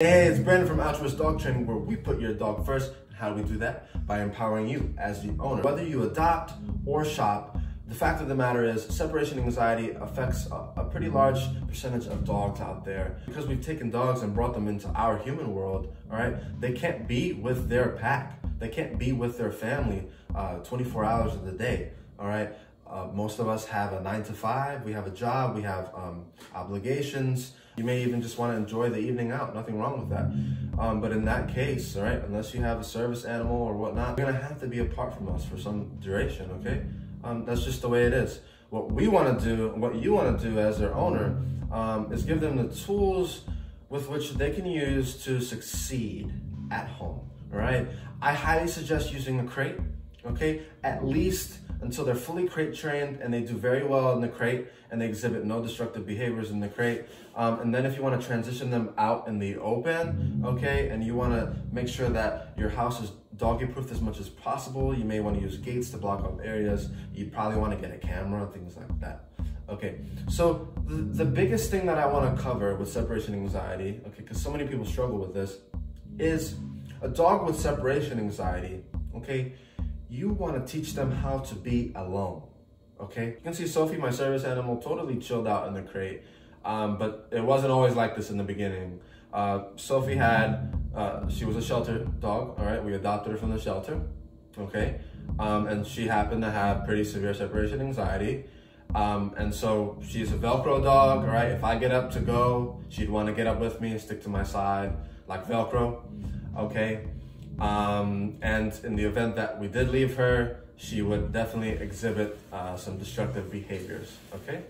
Hey, it's Brandon from Altruist Dog Training, where we put your dog first. How do we do that? By empowering you as the owner. Whether you adopt or shop, the fact of the matter is separation anxiety affects a pretty large percentage of dogs out there. Because we've taken dogs and brought them into our human world, all right, they can't be with their pack. They can't be with their family 24 hours of the day, all right? Most of us have a 9 to 5, we have a job, we have obligations. You may even just want to enjoy the evening out, nothing wrong with that. But in that case, all right, unless you have a service animal or whatnot, you're gonna have to be apart from us for some duration, okay? That's just the way it is. What we wanna do, what you wanna do as their owner, is give them the tools with which they can use to succeed at home, all right? I highly suggest using a crate, okay? At least until they're fully crate trained and they do very well in the crate and they exhibit no destructive behaviors in the crate. And then if you want to transition them out in the open, okay, and you want to make sure that your house is doggy proof as much as possible, you may want to use gates to block off areas. You probably want to get a camera, things like that. Okay, so the biggest thing that I want to cover with separation anxiety, okay, because so many people struggle with this, is a dog with separation anxiety, okay, you want to teach them how to be alone, okay? You can see Sophie, my service animal, totally chilled out in the crate, but it wasn't always like this in the beginning. Sophie she was a shelter dog, all right? We adopted her from the shelter, okay? And she happened to have pretty severe separation anxiety. And so she's a Velcro dog, all right? If I get up to go, she'd want to get up with me and stick to my side like Velcro, okay? And in the event that we did leave her, she would definitely exhibit some destructive behaviors, okay?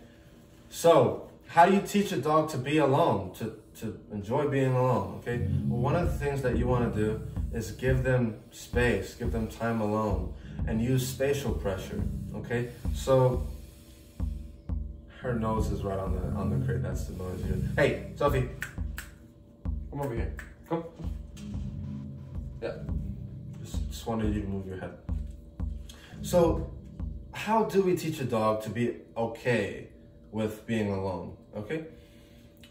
So how do you teach a dog to be alone, to enjoy being alone, okay? Well, one of the things that you want to do is give them space, give them time alone, and use spatial pressure, okay? So her nose is right on the crate. That's the noise here. Hey, Sophie, come over here. Come. Yeah, just wanted you to move your head. So how do we teach a dog to be okay with being alone, okay?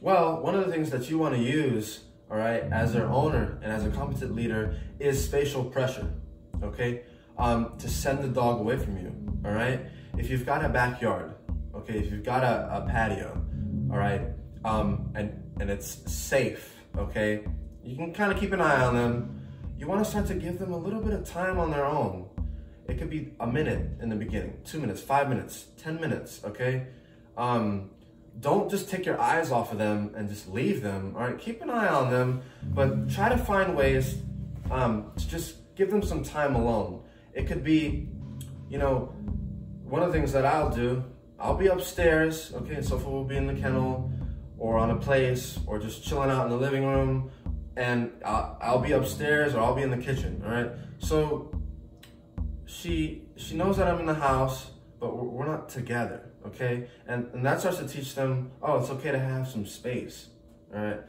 Well, one of the things that you want to use, all right, as their owner and as a competent leader is spatial pressure, okay? To send the dog away from you, all right? If you've got a backyard, okay, if you've got a patio, all right, and it's safe, okay, you can kind of keep an eye on them. You want to start to give them a little bit of time on their own. It could be a minute in the beginning, 2 minutes, 5 minutes, 10 minutes, okay? Don't just take your eyes off of them and just leave them, all right? Keep an eye on them, but try to find ways to just give them some time alone. It could be, you know, one of the things that I'll do, I'll be upstairs, okay, and Sophie will be in the kennel or on a place or just chilling out in the living room, and I'll be upstairs or I'll be in the kitchen, all right? So she knows that I'm in the house, but we're not together, okay? And that starts to teach them, oh, it's okay to have some space, all right?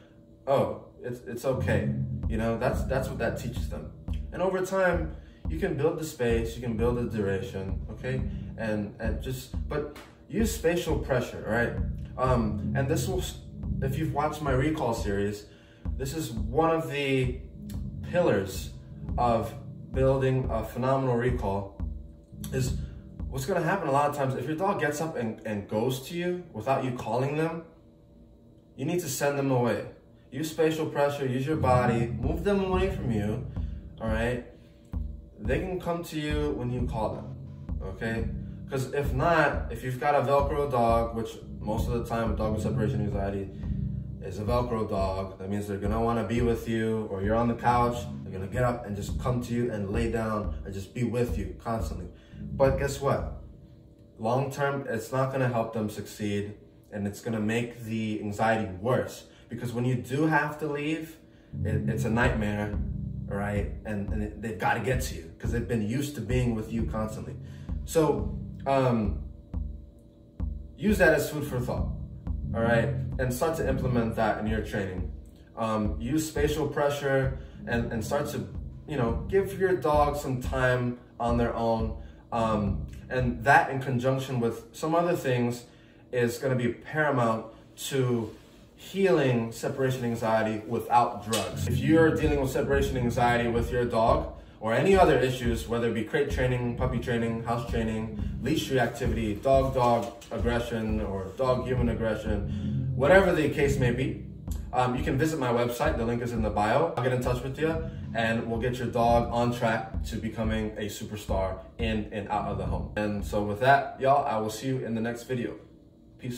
Oh, it's okay, you know, that's what that teaches them. And over time, you can build the space, you can build the duration, okay? But use spatial pressure, all right? And this will, if you've watched my recall series, this is one of the pillars of building a phenomenal recall. Is what's going to happen a lot of times, if your dog gets up and goes to you without you calling them, you need to send them away. Use spatial pressure, use your body, move them away from you, all right? They can come to you when you call them, okay? Because if not, if you've got a Velcro dog, which most of the time a dog with separation anxiety is a Velcro dog, that means they're gonna wanna be with you, or you're on the couch, they're gonna get up and just come to you and lay down and just be with you constantly. But guess what? Long term, it's not gonna help them succeed, and it's gonna make the anxiety worse. Because when you do have to leave, it's a nightmare, all right? And they've gotta get to you, because they've been used to being with you constantly. So, use that as food for thought. All right, and start to implement that in your training. Use spatial pressure and start to, you know, give your dog some time on their own. And that in conjunction with some other things is going to be paramount to healing separation anxiety without drugs. If you're dealing with separation anxiety with your dog or any other issues, whether it be crate training, puppy training, house training, leash reactivity, dog-dog aggression, or dog-human aggression, whatever the case may be, you can visit my website. The link is in the bio. I'll get in touch with you and we'll get your dog on track to becoming a superstar in and out of the home. And so with that, y'all, I will see you in the next video.